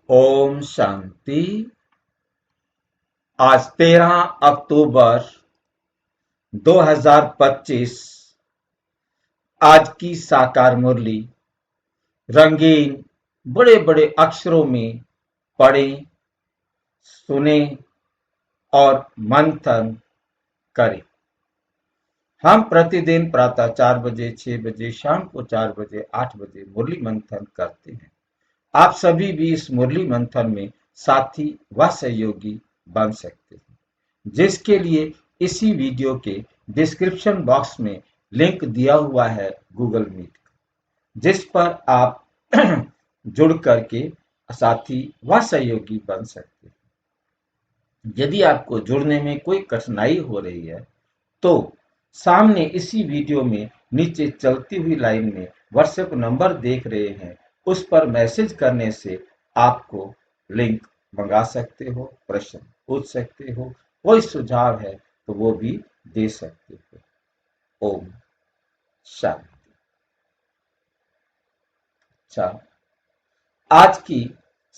ओम शांति। आज 13 अक्टूबर 2025। आज की साकार मुरली रंगीन बड़े बड़े अक्षरों में पढ़ें, सुने और मंथन करें। हम प्रतिदिन प्रातः 4 बजे, 6 बजे, शाम को 4 बजे, 8 बजे मुरली मंथन करते हैं। आप सभी भी इस मुरली मंथन में साथी व सहयोगी बन सकते हैं, जिसके लिए इसी वीडियो के डिस्क्रिप्शन बॉक्स में लिंक दिया हुआ है गूगल मीट का, जिस पर आप जुड़ करके साथी व सहयोगी बन सकते हैं। यदि आपको जुड़ने में कोई कठिनाई हो रही है तो सामने इसी वीडियो में नीचे चलती हुई लाइन में व्हाट्सएप नंबर देख रहे हैं, उस पर मैसेज करने से आपको लिंक मंगा सकते हो, प्रश्न पूछ सकते हो, कोई सुझाव है तो वो भी दे सकते हो। ओम शांति। अच्छा, आज की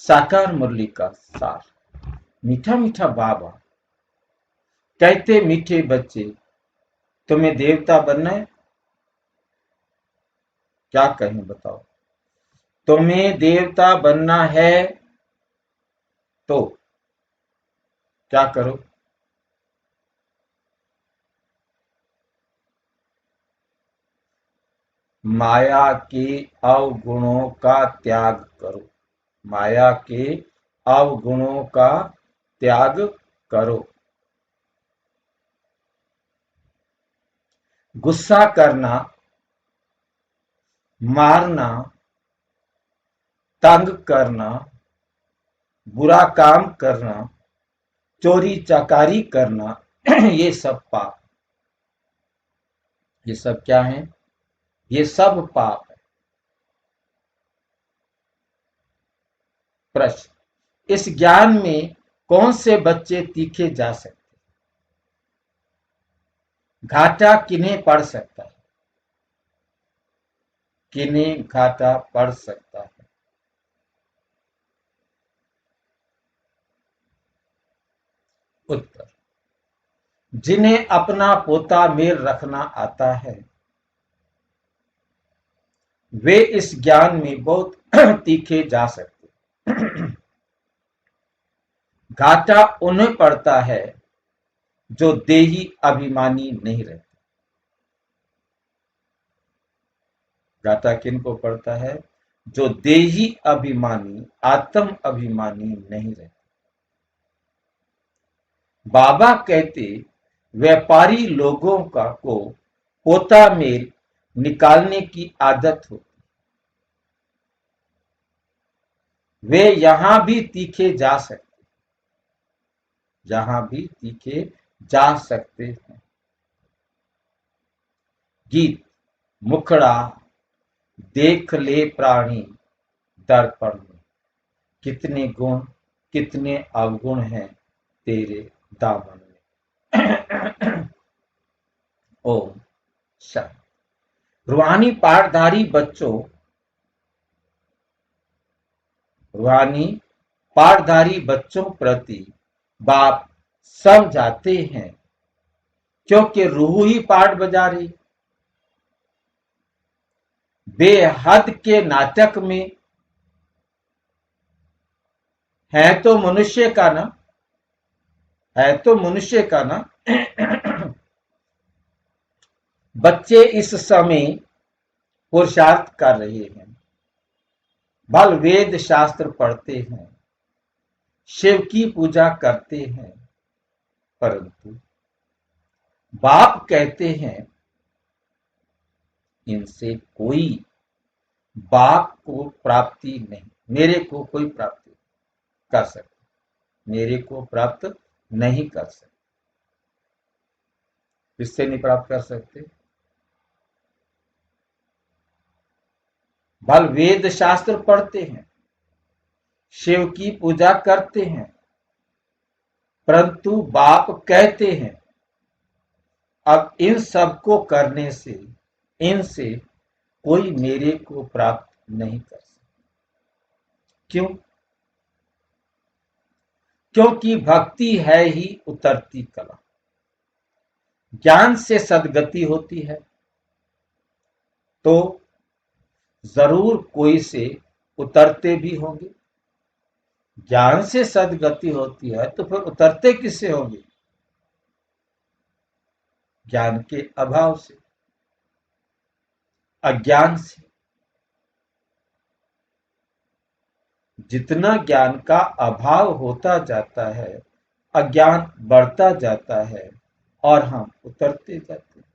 साकार मुरली का सार। मीठा मीठा बाबा कहते, मीठे बच्चे तुम्हें देवता बनना है। क्या कहें बताओ? तुम्हें देवता बनना है तो क्या करो? माया के अवगुणों का त्याग करो। माया के अवगुणों का त्याग करो। गुस्सा करना, मारना, तंग करना, बुरा काम करना, चोरी चकारी करना, ये सब पाप। ये सब क्या है? ये सब पाप है। प्रश्न, इस ज्ञान में कौन से बच्चे तीखे जा सकते? घाटा किन्हें पड़ सकता है? किन्हें घाटा पड़ सकता है? उत्तर, जिन्हें अपना पोता मेल रखना आता है वे इस ज्ञान में बहुत तीखे जा सकते। घाटा उन्हें पड़ता है जो देही अभिमानी नहीं रहते। घाटा किन को पड़ता है? जो देही अभिमानी, आत्म अभिमानी नहीं रहते। बाबा कहते, व्यापारी लोगों को पोता मेल निकालने की आदत होती। वे यहां भी तीखे जा सकते, यहां भी तीखे जा सकते हैं। गीत मुखड़ा देख ले प्राणी दर्पण में, कितने गुण कितने अवगुण हैं तेरे दामन में। ओम शांति। रूहानी पाठधारी बच्चों, रूहानी पाठधारी बच्चों प्रति बाप समझाते हैं, क्योंकि रूह ही पाठ बजा रही। बेहद के नाटक में है तो मनुष्य का ना, है तो मनुष्य का ना। बच्चे इस समय पुरुषार्थ कर रहे हैं, बल वेद शास्त्र पढ़ते हैं, शिव की पूजा करते हैं, परंतु बाप कहते हैं इनसे कोई बाप को प्राप्ति नहीं, मेरे को कोई प्राप्ति कर सकता, मेरे को प्राप्त नहीं कर सकते। किससे नहीं प्राप्त कर सकते? बल वेद शास्त्र पढ़ते हैं, शिव की पूजा करते हैं, परंतु बाप कहते हैं अब इन सब को करने से, इनसे कोई मेरे को प्राप्त नहीं कर सकता। क्यों? क्योंकि भक्ति है ही उतरती कला। ज्ञान से सद्गति होती है तो जरूर कोई से उतरते भी होंगे। ज्ञान से सद्गति होती है तो फिर उतरते किससे होंगे? ज्ञान के अभाव से, अज्ञान से। जितना ज्ञान का अभाव होता जाता है, अज्ञान बढ़ता जाता है और हम उतरते जाते हैं।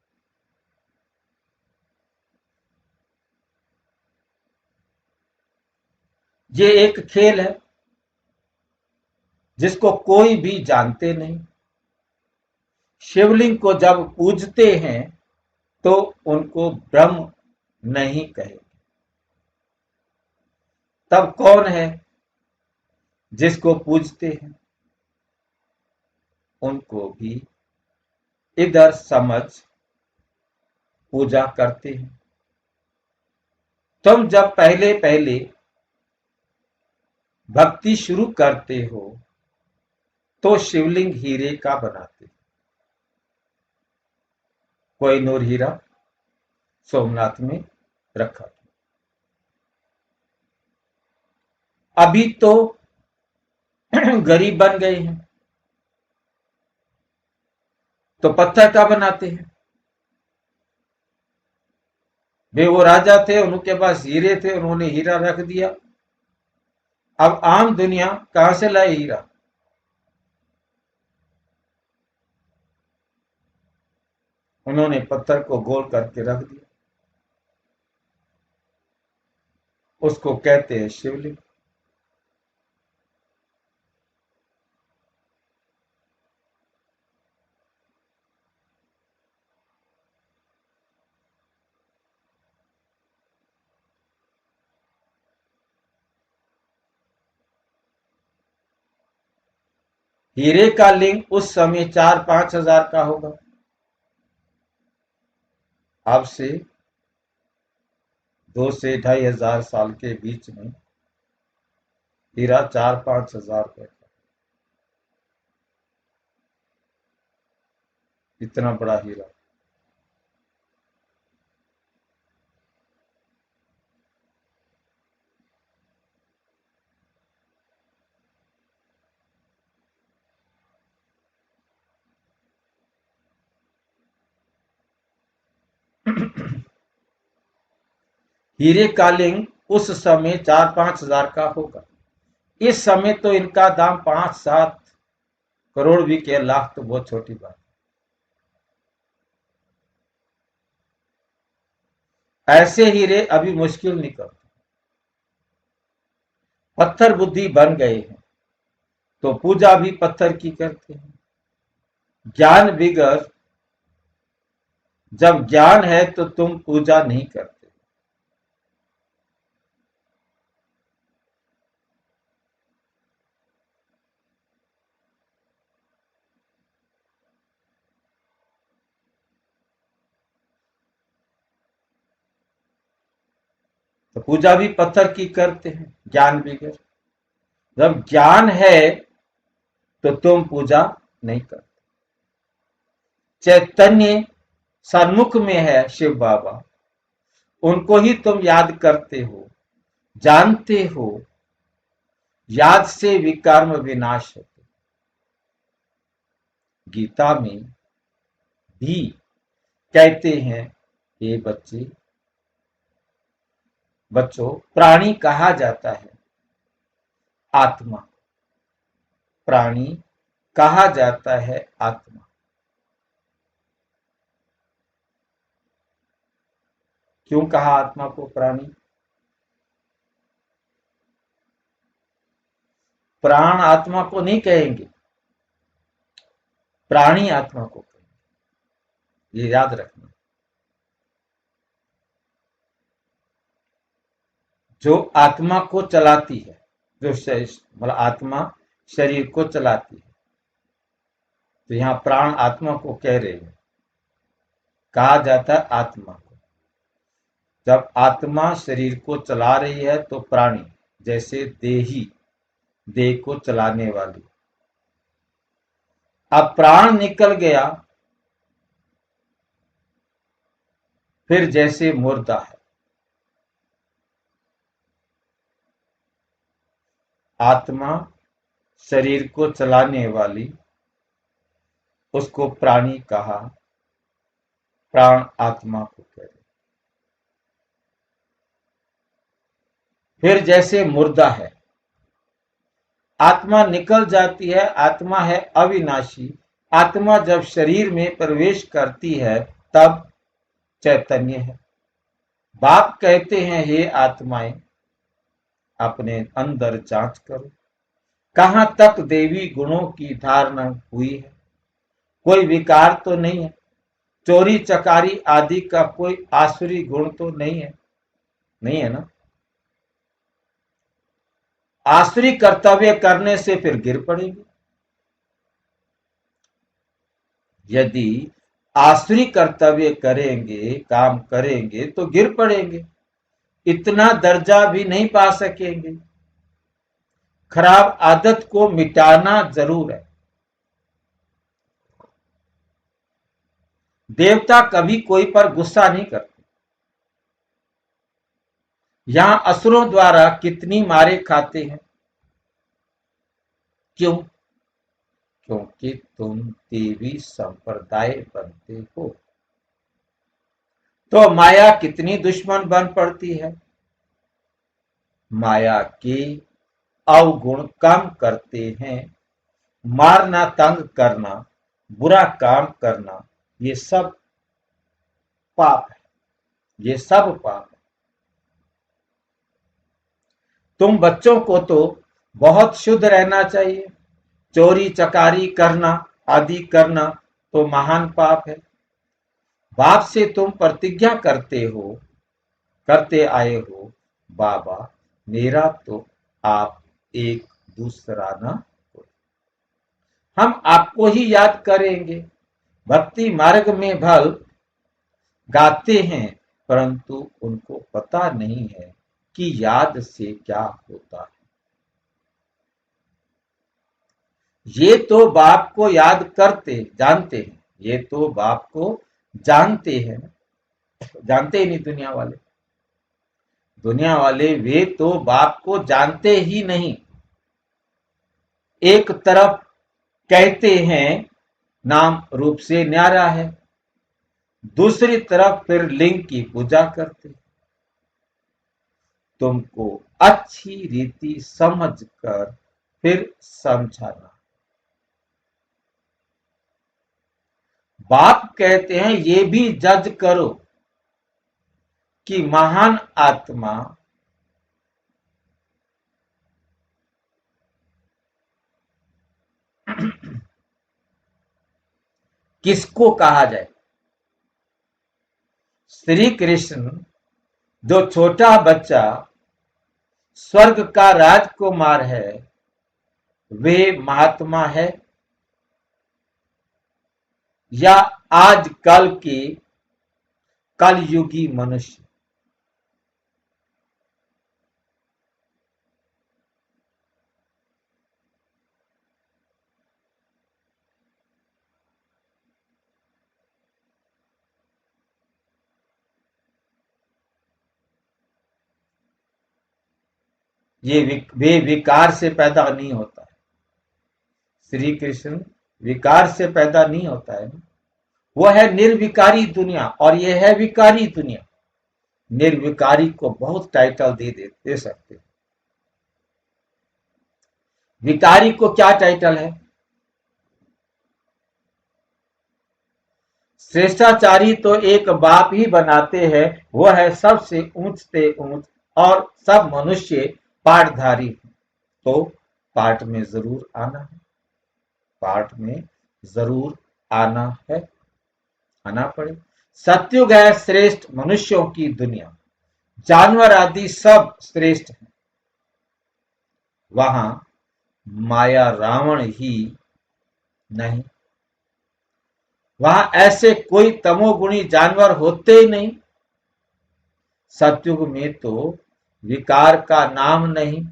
ये एक खेल है जिसको कोई भी जानते नहीं। शिवलिंग को जब पूजते हैं तो उनको ब्रह्म नहीं कहे। तब कौन है जिसको पूजते हैं? उनको भी इधर समझ पूजा करते हैं। तुम जब पहले पहले भक्ति शुरू करते हो तो शिवलिंग हीरे का बनाते। कोहिनूर हीरा सोमनाथ में रखा। अभी तो गरीब बन गए हैं तो पत्थर का बनाते हैं। वे वो राजा थे, उनके पास हीरे थे, उन्होंने हीरा रख दिया। अब आम दुनिया कहां से लाए हीरा? उन्होंने पत्थर को गोल करके रख दिया। उसको कहते हैं शिवलिंग। हीरे का लिंग उस समय 4-5 हजार का होगा। अब से 2 से 2,500 साल के बीच में हीरा 4-5 हजार रुपए का। इतना बड़ा हीरा। हीरे का लिंग उस समय 4-5 हजार का होगा। इस समय तो इनका दाम 5-7 करोड़ भी के, लाख तो बहुत छोटी बात। ऐसे हीरे अभी मुश्किल निकलते। पत्थर बुद्धि बन गए हैं तो पूजा भी पत्थर की करते हैं। ज्ञान बिगर, जब ज्ञान है तो तुम पूजा नहीं करते। तो पूजा भी पत्थर की करते हैं ज्ञान बिगर। जब ज्ञान है तो तुम पूजा नहीं करते। चैतन्य सन्मुख में है शिव बाबा, उनको ही तुम याद करते हो, जानते हो। याद से विकर्म विनाश होते। गीता में भी कहते हैं, हे बच्चों, प्राणी कहा जाता है आत्मा। प्राणी कहा जाता है आत्मा। क्यों कहा आत्मा को प्राणी? प्राण आत्मा को नहीं कहेंगे, प्राणी आत्मा को कहेंगे। ये याद रखना। जो आत्मा को चलाती है, जो मतलब आत्मा शरीर को चलाती है, तो यहां प्राण आत्मा को कह रहे हैं। कहा जाता है आत्मा को। जब आत्मा शरीर को चला रही है तो प्राणी, जैसे देही, देह को चलाने वाली, अब प्राण निकल गया, फिर जैसे मुर्दा है। आत्मा शरीर को चलाने वाली, उसको प्राणी कहा, प्राण आत्मा को कहते। फिर जैसे मुर्दा है, आत्मा निकल जाती है, आत्मा है अविनाशी। आत्मा जब शरीर में प्रवेश करती है तब चैतन्य है। बाप कहते हैं, हे आत्माएं, अपने अंदर जांच करो, कहां तक देवी गुणों की धारणा हुई है। कोई विकार तो नहीं है, चोरी चकारी आदि का कोई आसुरी गुण तो नहीं है, नहीं है ना। आसुरी कर्तव्य करने से फिर गिर पड़ेगी। यदि आसुरी कर्तव्य करेंगे, काम करेंगे तो गिर पड़ेंगे, इतना दर्जा भी नहीं पा सकेंगे। खराब आदत को मिटाना जरूर है। देवता कभी कोई पर गुस्सा नहीं करते। यहां असुरों द्वारा कितनी मारे खाते हैं, क्यों? क्योंकि तुम देवी संप्रदाय बनते हो। तो माया कितनी दुश्मन बन पड़ती है। माया के अवगुण कम करते हैं। मारना, तंग करना, बुरा काम करना, ये सब पाप है, ये सब पाप है। तुम बच्चों को तो बहुत शुद्ध रहना चाहिए। चोरी चकारी करना आदि करना तो महान पाप है। बाप से तुम प्रतिज्ञा करते आए हो, बाबा मेरा तो आप एक दूसरा ना कोई। हम आपको ही याद करेंगे। भक्ति मार्ग में भल गाते हैं, परंतु उनको पता नहीं है कि याद से क्या होता है। ये तो बाप को याद करते जानते हैं, ये तो बाप को जानते हैं, जानते ही नहीं दुनिया वाले। दुनिया वाले वे तो बाप को जानते ही नहीं। एक तरफ कहते हैं नाम रूप से न्यारा है, दूसरी तरफ फिर लिंग की पूजा करते। तुमको अच्छी रीति समझकर फिर समझाना। बाप कहते हैं ये भी जज करो कि महान आत्मा किसको कहा जाए। श्री कृष्ण जो छोटा बच्चा स्वर्ग का राजकुमार है, वे महात्मा है या आज कल के कलयुगी मनुष्य। वे विकार से पैदा नहीं होता है। श्री कृष्ण विकार से पैदा नहीं होता है। वो है निर्विकारी दुनिया और ये है विकारी दुनिया। निर्विकारी को बहुत टाइटल दे सकते। विकारी को क्या टाइटल है? श्रेष्ठाचारी तो एक बाप ही बनाते हैं, वो है सबसे ऊंच से ऊंच और सब मनुष्य पाठधारी। तो पाठ में जरूर आना है, पाठ में जरूर आना है, आना पड़े। सत्युग है श्रेष्ठ मनुष्यों की दुनिया, जानवर आदि सब श्रेष्ठ हैं। वहां माया रावण ही नहीं, वहां ऐसे कोई तमोगुणी जानवर होते ही नहीं। सतयुग में तो विकार का नाम नहीं।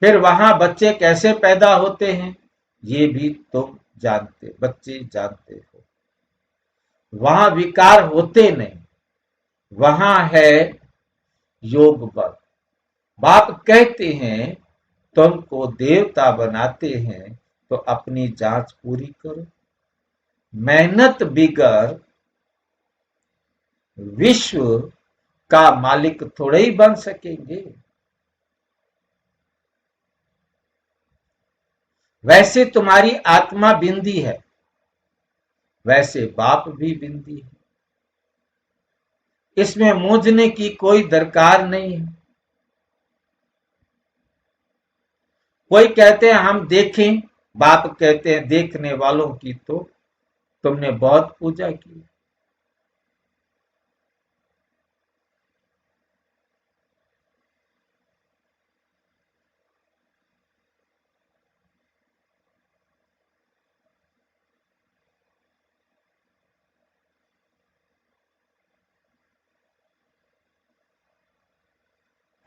फिर वहां बच्चे कैसे पैदा होते हैं, ये भी तुम जानते, बच्चे जानते हो। वहां विकार होते नहीं, वहां है योग बल। बाप कहते हैं तुमको देवता बनाते हैं तो अपनी जांच पूरी करो। मेहनत बिगर विश्व का मालिक थोड़े ही बन सकेंगे। वैसे तुम्हारी आत्मा बिंदी है, वैसे बाप भी बिंदी है। इसमें मूंझने की कोई दरकार नहीं है। कोई कहते हैं हम देखें, बाप कहते हैं देखने वालों की तो तुमने बहुत पूजा की।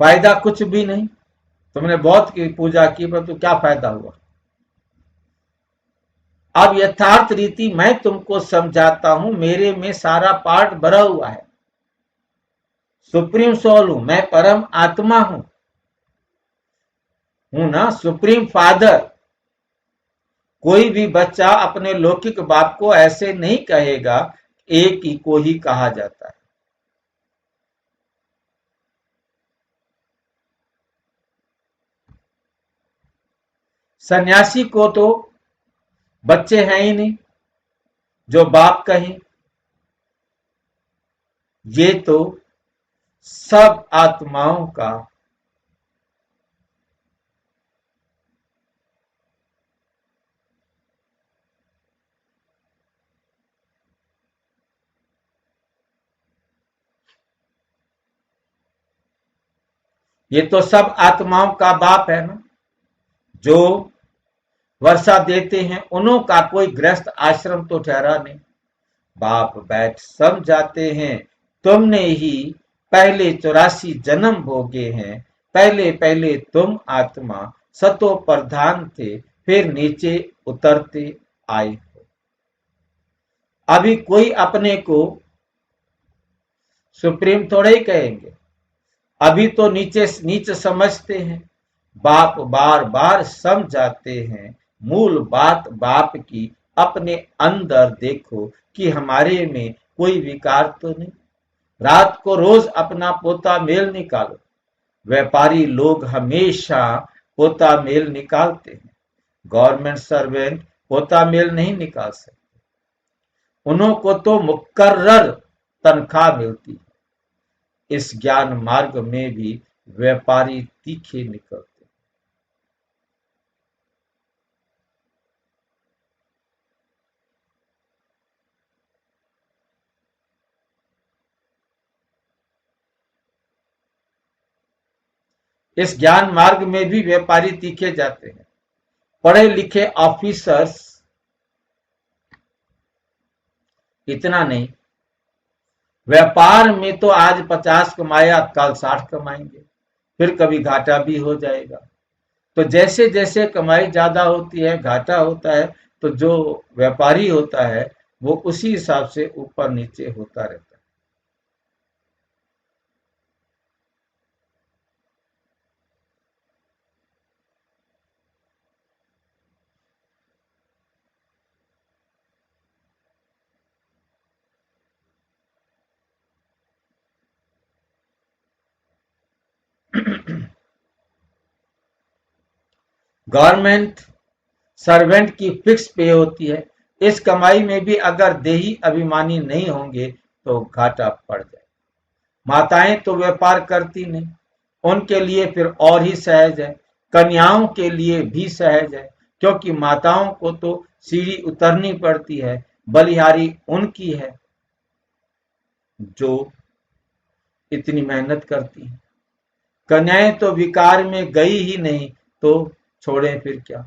फायदा कुछ भी नहीं। तुमने बहुत की पूजा की पर तो क्या फायदा हुआ। अब यथार्थ रीति मैं तुमको समझाता हूं। मेरे में सारा पार्ट भरा हुआ है। सुप्रीम सोल हूं मैं, परम आत्मा हूं ना, सुप्रीम फादर। कोई भी बच्चा अपने लौकिक बाप को ऐसे नहीं कहेगा। एक ही को ही कहा जाता है। सन्यासी को तो बच्चे हैं ही नहीं जो बाप कहें। ये तो सब आत्माओं का, ये तो सब आत्माओं का बाप है ना। जो वर्षा देते हैं उन्हों का कोई गृहस्थ आश्रम तो ठहरा नहीं। बाप बैठ समझाते हैं तुमने ही पहले 84 जन्म भोगे हैं। पहले पहले तुम आत्मा सतो प्रधान थे, फिर नीचे उतरते आए हो। अभी कोई अपने को सुप्रीम थोड़े ही कहेंगे। अभी तो नीचे नीच समझते हैं। बाप बार बार समझाते हैं मूल बात बाप की। अपने अंदर देखो कि हमारे में कोई विकार तो नहीं। रात को रोज अपना पोता मेल निकालो। व्यापारी लोग हमेशा पोता मेल निकालते हैं। गवर्नमेंट सर्वेंट पोता मेल नहीं निकाल सकते। उन्हों को तो मुकर्रर तनख्वाह मिलती है। इस ज्ञान मार्ग में भी व्यापारी तीखे निकलते। इस ज्ञान मार्ग में भी व्यापारी तीखे जाते हैं। पढ़े लिखे ऑफिसर्स इतना नहीं। व्यापार में तो आज 50 कमाया कल 60 कमाएंगे, फिर कभी घाटा भी हो जाएगा। तो जैसे जैसे कमाई ज्यादा होती है घाटा होता है, तो जो व्यापारी होता है वो उसी हिसाब से ऊपर नीचे होता रहता है। गवर्नमेंट सर्वेंट की फिक्स पे होती है। इस कमाई में भी अगर देही अभिमानी नहीं होंगे तो घाटा पड़ जाए। माताएं तो व्यापार करती नहीं, उनके लिए फिर और ही सहज है। कन्याओं के लिए भी सहज है, क्योंकि माताओं को तो सीढ़ी उतरनी पड़ती है। बलिहारी उनकी है जो इतनी मेहनत करती है। कन्याएं तो विकार में गई ही नहीं तो छोड़ें फिर क्या।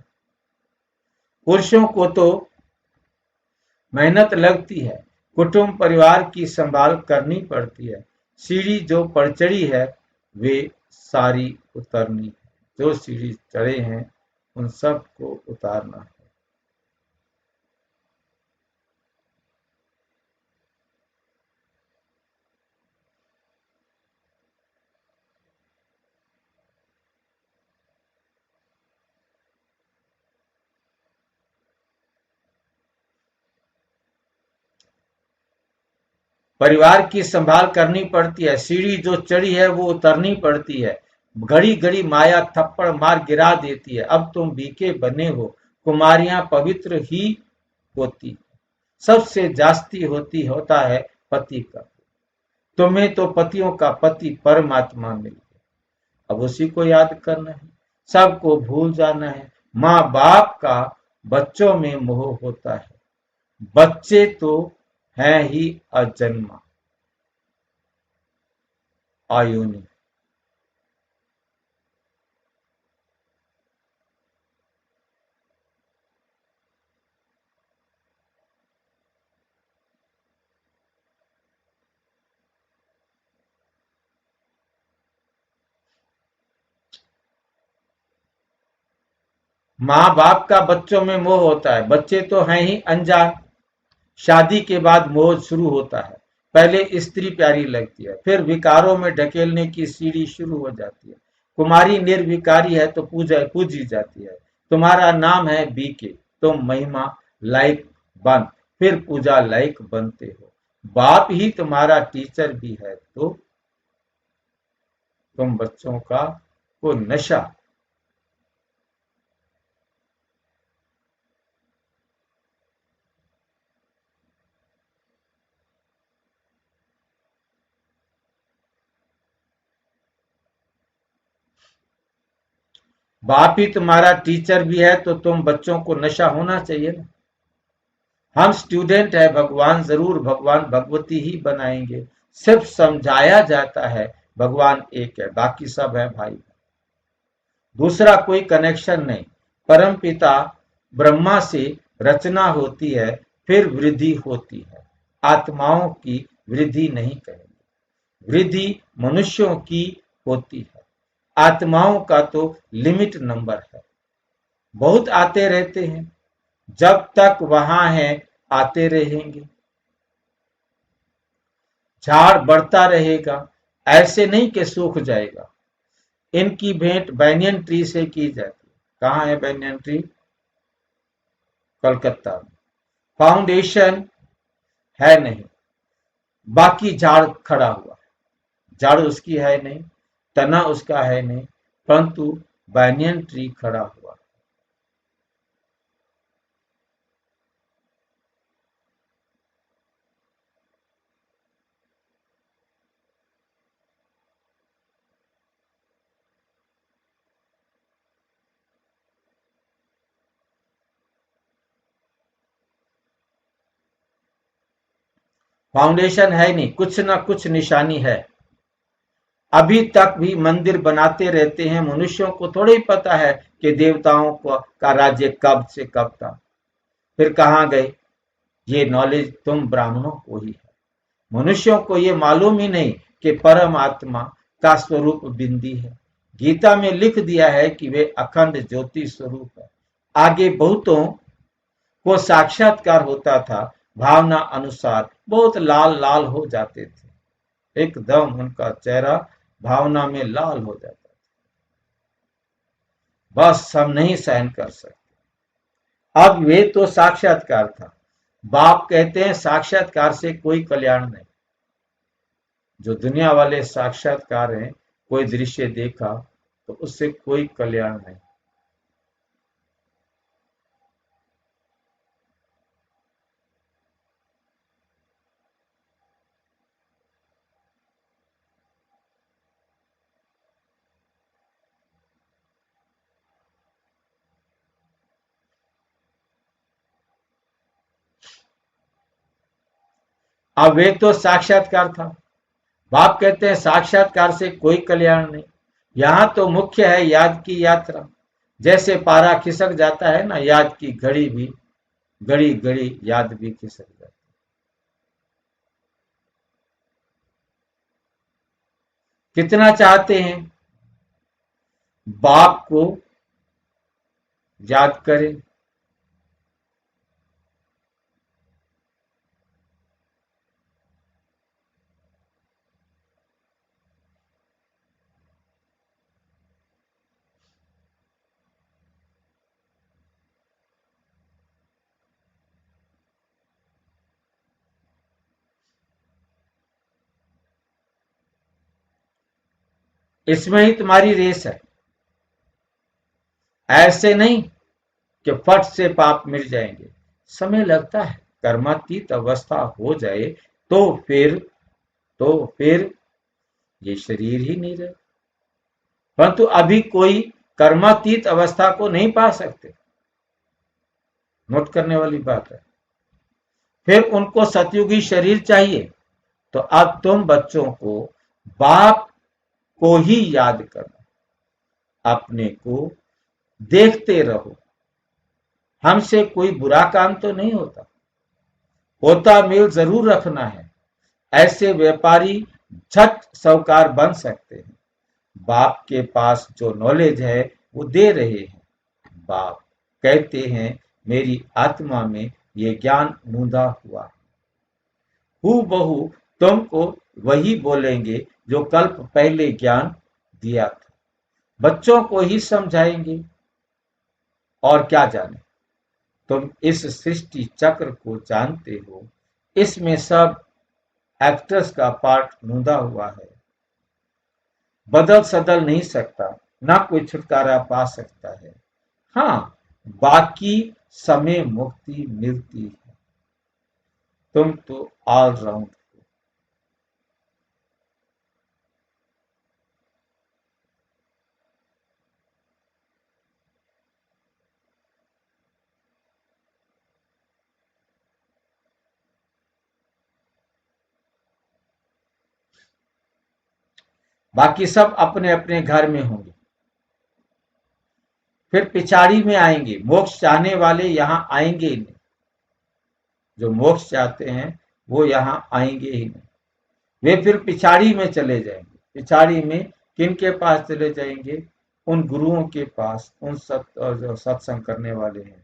पुरुषों को तो मेहनत लगती है, कुटुंब परिवार की संभाल करनी पड़ती है। सीढ़ी जो पर चढ़ी है वे सारी उतरनी है। जो सीढ़ी चढ़े हैं उन सब को उतारना है। परिवार की संभाल करनी पड़ती है, सीढ़ी जो चढ़ी है वो उतरनी पड़ती है, घड़ी घड़ी माया थप्पड़ मार गिरा देती है, अब तुम बीके बने हो, कुमारियां पवित्र ही होती, सबसे जास्ती होता है पति का, तुम्हें तो पतियों का पति परमात्मा मिल गया, अब उसी को याद करना है, सबको भूल जाना है, माँ बाप का बच्चों में मोह होता है, बच्चे तो हैं ही अजन्मा आयोनि। माँ बाप का बच्चों में मोह होता है, बच्चे तो हैं ही अनजान, शादी के बाद मोह शुरू होता है, पहले स्त्री प्यारी लगती है, फिर विकारों में ढकेलने की सीढ़ी शुरू हो जाती है, कुमारी निर्विकारी है तो पूजी जाती है, तुम्हारा नाम है बीके, तुम महिमा लायक बन, फिर पूजा लायक बनते हो, बाप ही तुम्हारा टीचर भी है तो तुम बच्चों का को नशा। बाप ही तुम्हारा टीचर भी है तो तुम बच्चों को नशा होना चाहिए ना। हम स्टूडेंट है, भगवान जरूर भगवान भगवती ही बनाएंगे, सिर्फ समझाया जाता है भगवान एक है बाकी सब है भाई, दूसरा कोई कनेक्शन नहीं, परम पिता ब्रह्मा से रचना होती है, फिर वृद्धि होती है, आत्माओं की वृद्धि नहीं कहेंगे, वृद्धि मनुष्यों की होती है, आत्माओं का तो लिमिट नंबर है, बहुत आते रहते हैं, जब तक वहां है आते रहेंगे, झाड़ बढ़ता रहेगा, ऐसे नहीं कि सूख जाएगा, इनकी भेंट बैनियन ट्री से की जाती है, कहाँ है बैनियन ट्री? कलकत्ता में, फाउंडेशन है नहीं, बाकी झाड़ खड़ा हुआ है, जड़ उसकी है नहीं, तना उसका है नहीं, परंतु बैनियन ट्री खड़ा हुआ। फाउंडेशन है नहीं, कुछ ना कुछ निशानी है, अभी तक भी मंदिर बनाते रहते हैं, मनुष्यों को थोड़ी पता है कि देवताओं का राज्य कब से कब था, फिर कहाँ गए, ये नॉलेज तुम ब्राह्मणों को ही है, मनुष्यों को ये मालूम ही नहीं कि परमात्मा का स्वरूप बिंदी है, गीता में लिख दिया है कि वे अखंड ज्योति स्वरूप है, आगे बहुतों को साक्षात्कार होता था, भावना अनुसार बहुत लाल लाल हो जाते थे, एकदम उनका चेहरा भावना में लाल हो जाता, बस हम नहीं सहन कर सकते, अब वे तो साक्षात्कार था, बाप कहते हैं साक्षात्कार से कोई कल्याण नहीं, जो दुनिया वाले साक्षात्कार हैं, कोई दृश्य देखा तो उससे कोई कल्याण नहीं, अब वे तो साक्षात्कार था, बाप कहते हैं साक्षात्कार से कोई कल्याण नहीं, यहां तो मुख्य है याद की यात्रा, जैसे पारा खिसक जाता है ना, याद की घड़ी भी घड़ी घड़ी याद भी खिसक जाती, कितना चाहते हैं बाप को याद करें, इसमें ही तुम्हारी रेस है। ऐसे नहीं कि फट से पाप मिट जाएंगे, समय लगता है। कर्मातीत अवस्था हो जाए तो फिर तो फिर ये शरीर ही नहीं रहे। परंतु अभी कोई कर्मातीत अवस्था को नहीं पा सकते, नोट करने वाली बात है। फिर उनको सतयुगी शरीर चाहिए। तो अब तुम बच्चों को बाप को ही याद करो, अपने को देखते रहो। हमसे कोई बुरा काम तो नहीं होता, होता मेल जरूर रखना है। ऐसे व्यापारी झट साहूकार बन सकते हैं। बाप के पास जो नॉलेज है वो दे रहे हैं। बाप कहते हैं मेरी आत्मा में ये ज्ञान मूंदा हुआ है। हूबहू तुमको वही बोलेंगे जो कल्प पहले ज्ञान दिया था। बच्चों को ही समझाएंगे और क्या जाने। तुम इस सृष्टि चक्र को जानते हो, इसमें सब एक्टर्स का पार्ट मूंदा हुआ है। बदल सदल नहीं सकता, ना कोई छुटकारा पा सकता है। हाँ, बाकी समय मुक्ति मिलती है। तुम तो ऑलराउंड हो। बाकी सब अपने अपने घर में होंगे, फिर पिछाड़ी में आएंगे। मोक्ष चाहने वाले यहाँ आएंगे ही नहीं। जो मोक्ष चाहते हैं वो यहाँ आएंगे ही नहीं। वे फिर पिछाड़ी में चले जाएंगे। पिछाड़ी में किन के पास चले जाएंगे? उन गुरुओं के पास, उन जो सत्संग करने वाले हैं,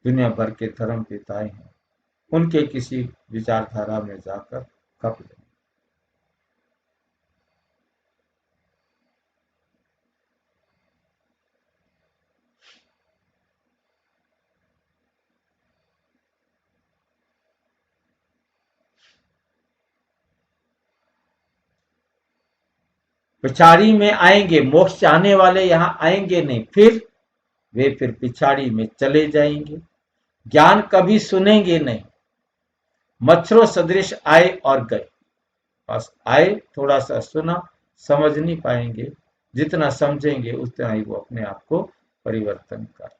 दुनिया भर के धर्म पिताएं हैं, उनके किसी विचारधारा में जाकर खप जाएंगे। पिछाड़ी में आएंगे। मोक्ष चाहने वाले यहाँ आएंगे नहीं, फिर वे फिर पिछाड़ी में चले जाएंगे। ज्ञान कभी सुनेंगे नहीं। मच्छरों सदृश आए और गए। बस आए, थोड़ा सा सुना, समझ नहीं पाएंगे। जितना समझेंगे उतना ही वो अपने आप को परिवर्तन कर।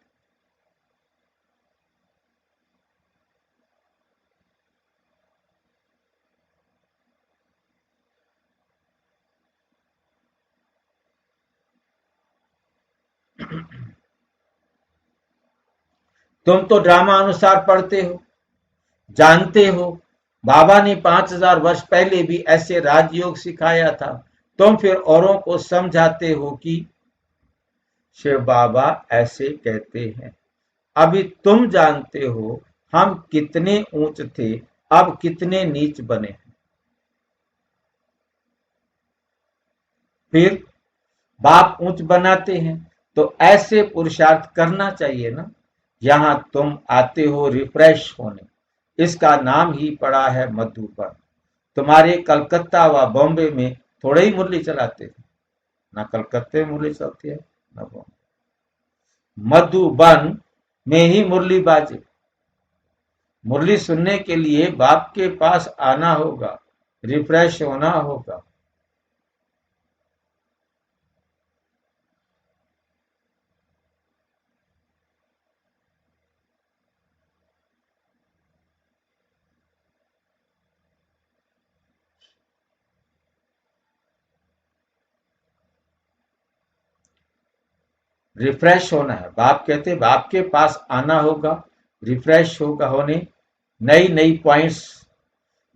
तुम तो ड्रामा अनुसार पढ़ते हो, जानते हो। बाबा ने 5000 वर्ष पहले भी ऐसे राजयोग सिखाया था। तुम फिर औरों को समझाते हो कि शिव बाबा ऐसे कहते हैं। अभी तुम जानते हो हम कितने ऊंच थे, अब कितने नीच बने हैं। फिर बाप ऊंच बनाते हैं तो ऐसे पुरुषार्थ करना चाहिए ना। यहां तुम आते हो रिफ्रेश होने, इसका नाम ही पड़ा है मधुबन। तुम्हारे कलकत्ता व बॉम्बे में थोड़े ही मुरली चलाते थे, ना कलकत्ते में मुरली चलती है ना बॉम्बे। मधुबन में ही मुरली बाजे। मुरली सुनने के लिए बाप के पास आना होगा, रिफ्रेश होना होगा। रिफ्रेश होना है। बाप कहते बाप के पास आना होगा, रिफ्रेश होगा होने। नई नई पॉइंट्स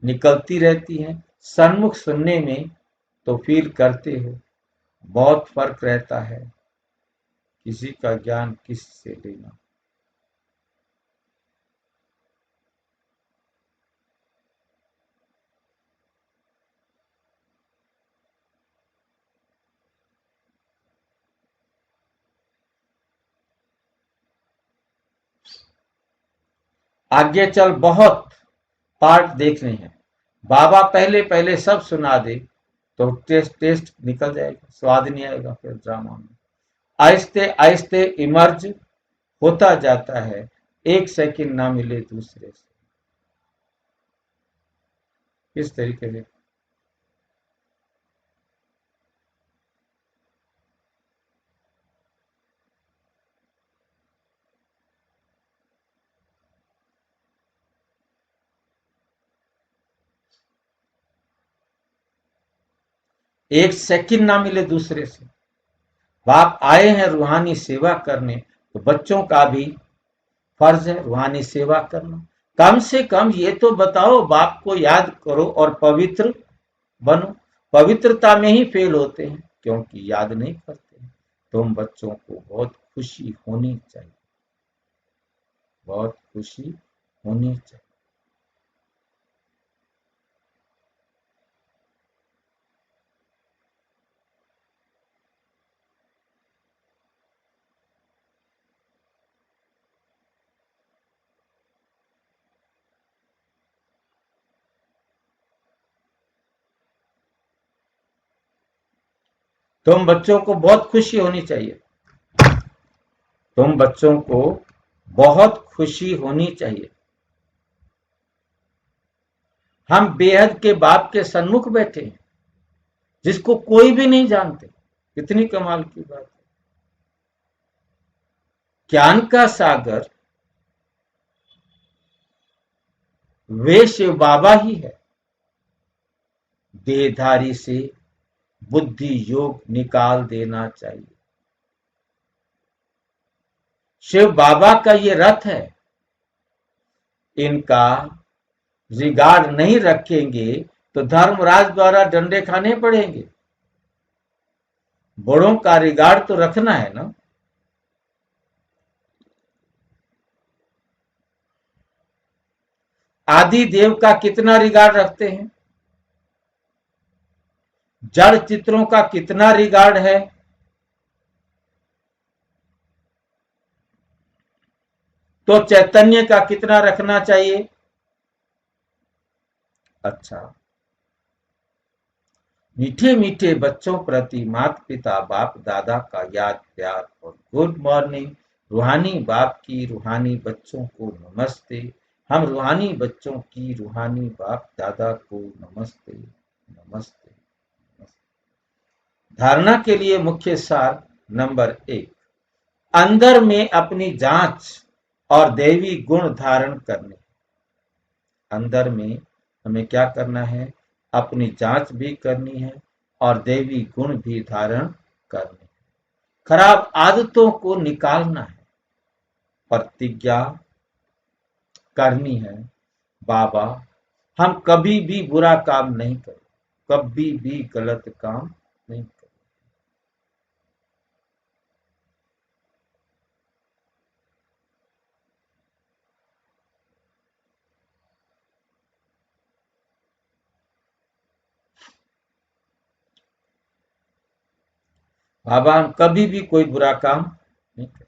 निकलती रहती हैं। सन्मुख सुनने में तो फील करते हो, बहुत फर्क रहता है। किसी का ज्ञान किस से लेना। आगे चल बहुत पार्ट देखने हैं। बाबा पहले पहले सब सुना दे तो टेस्ट टेस्ट निकल जाएगा, स्वाद नहीं आएगा फिर ड्रामा में। आहिस्ते आहिस्ते इमर्ज होता जाता है, एक सेकंड ना मिले दूसरे से। इस तरीके से एक सेकंड ना मिले दूसरे से। बाप आए हैं रूहानी सेवा करने, तो बच्चों का भी फर्ज है रूहानी सेवा करना। कम से कम ये तो बताओ, बाप को याद करो और पवित्र बनो। पवित्रता में ही फेल होते हैं क्योंकि याद नहीं करते। तुम बच्चों को बहुत खुशी होनी चाहिए, बहुत खुशी होनी चाहिए। तुम बच्चों को बहुत खुशी होनी चाहिए, तुम बच्चों को बहुत खुशी होनी चाहिए। हम बेहद के बाप के सन्मुख बैठे हैं, जिसको कोई भी नहीं जानते। कितनी कमाल की बात है। ज्ञान का सागर वे शिव बाबा ही है। देहधारी से बुद्धि योग निकाल देना चाहिए। शिव बाबा का ये रथ है, इनका रिगार्ड नहीं रखेंगे तो धर्मराज द्वारा डंडे खाने पड़ेंगे। बड़ों का रिगार्ड तो रखना है ना। आदि देव का कितना रिगार्ड रखते हैं, जड़ चित्रों का कितना रिगार्ड है, तो चैतन्य का कितना रखना चाहिए। अच्छा, मीठे मीठे बच्चों प्रति माता पिता बाप दादा का याद प्यार और गुड मॉर्निंग। रूहानी बाप की रूहानी बच्चों को नमस्ते। हम रूहानी बच्चों की रूहानी बाप दादा को नमस्ते नमस्ते नमस्ते। धारणा के लिए मुख्य सार नंबर 1, अंदर में अपनी जांच और दैवी गुण धारण करने। अंदर में हमें क्या करना है, अपनी जांच भी करनी है और दैवी गुण भी धारण करने। खराब आदतों को निकालना है, प्रतिज्ञा करनी है, बाबा हम कभी भी बुरा काम नहीं करें, कभी भी गलत काम नहीं करें। बाबा हम कभी भी कोई बुरा काम नहीं करें।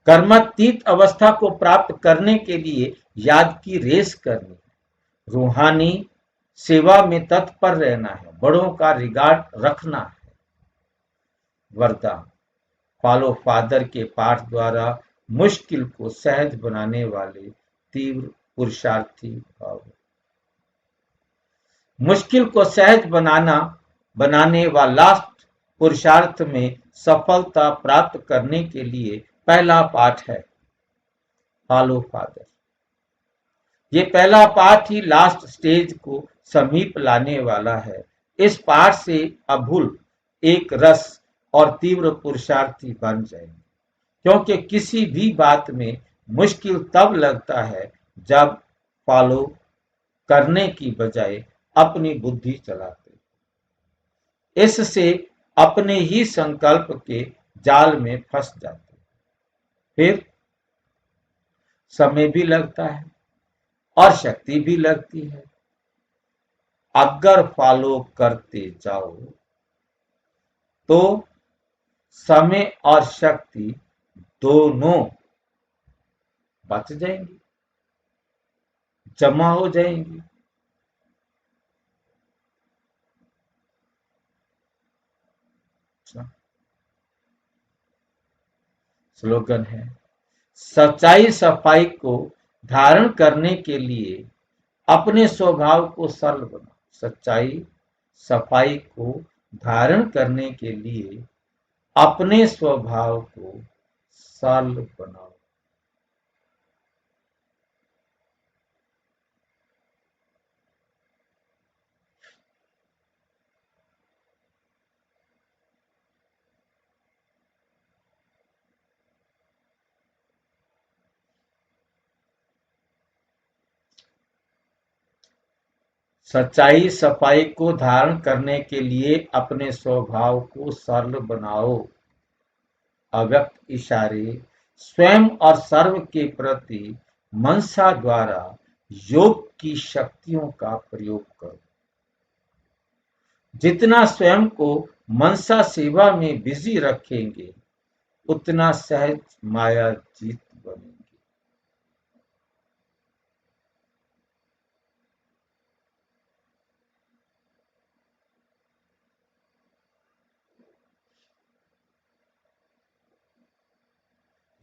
कर्मातीत अवस्था को प्राप्त करने के लिए याद की रेस करनी है, रूहानी सेवा में तत्पर रहना है, बड़ों का रिगार्ड रखना है। वरदान, फॉलो फादर के पाठ द्वारा मुश्किल को सहज बनाने वाले तीव्र पुरुषार्थी भाव। मुश्किल को सहज बनाने व लास्ट पुरुषार्थ में सफलता प्राप्त करने के लिए पहला पाठ है फॉलो फादर। ये पहला पाठ ही लास्ट स्टेज को समीप लाने वाला है। इस पाठ से अभूल एक रस और तीव्र पुरुषार्थी बन जाएंगे, क्योंकि किसी भी बात में मुश्किल तब लगता है जब फॉलो करने की बजाय अपनी बुद्धि चलाते। इससे अपने ही संकल्प के जाल में फंस जाते। फिर समय भी लगता है और शक्ति भी लगती है। अगर फॉलो करते जाओ तो समय और शक्ति दोनों बच जाएंगी, जमा हो जाएंगी। स्लोगन है, सच्चाई सफाई को धारण करने के लिए अपने स्वभाव को सरल बनाओ। सच्चाई सफाई को धारण करने के लिए अपने स्वभाव को सरल बनाओ। सच्चाई सफाई को धारण करने के लिए अपने स्वभाव को सरल बनाओ। अव्यक्त इशारे स्वयं और सर्व के प्रति मनसा द्वारा योग की शक्तियों का प्रयोग करो। जितना स्वयं को मनसा सेवा में बिजी रखेंगे, उतना सहज माया जीत बनेंगे।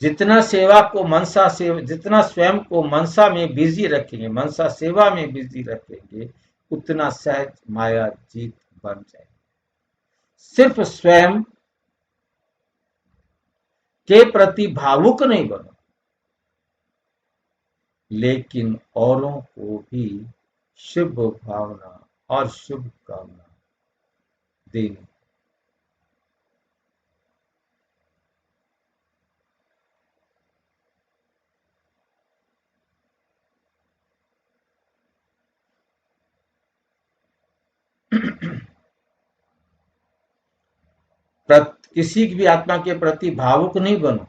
जितना सेवा को मनसा से जितना स्वयं को मनसा में बिजी रखेंगे, मनसा सेवा में बिजी रखेंगे, उतना सहज माया जीत बन जाएगी। सिर्फ स्वयं के प्रति भावुक नहीं बनो, लेकिन औरों को भी शुभ भावना और शुभ कामना देनी। किसी भी आत्मा के प्रति भावुक नहीं बनो,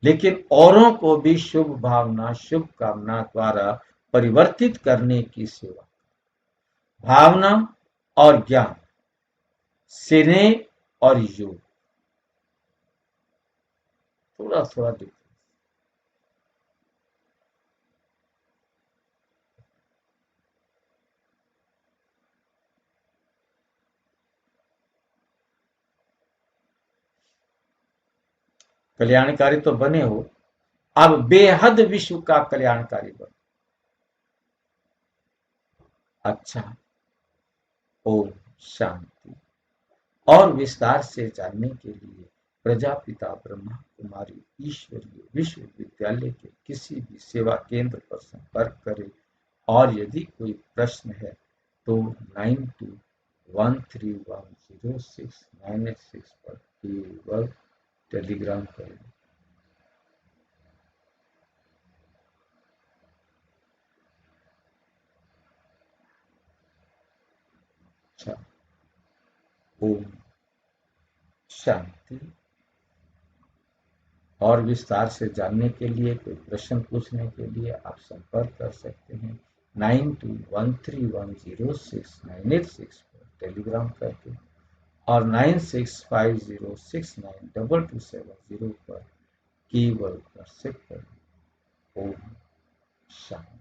लेकिन औरों को भी शुभ भावना शुभ कामना द्वारा परिवर्तित करने की सेवा। भावना और ज्ञान, स्नेह और योग, थोड़ा थोड़ा देखो। कल्याणकारी तो बने हो, अब बेहद विश्व का कल्याणकारी बनो। अच्छा, ओम शांति। और विस्तार से जानने के लिए प्रजापिता ब्रह्मा कुमारी ईश्वरीय विश्वविद्यालय के किसी भी सेवा केंद्र पर संपर्क करें। और यदि कोई प्रश्न है तो 9213106986 पर केवल टेलीग्राम करें। अच्छा, ओम शांति। और विस्तार से जानने के लिए, कोई प्रश्न पूछने के लिए आप संपर्क कर सकते हैं 9213106986 पर टेलीग्राम करके, और 9650692270 पर केवल व्हाट्सएप करें। ओम शांति।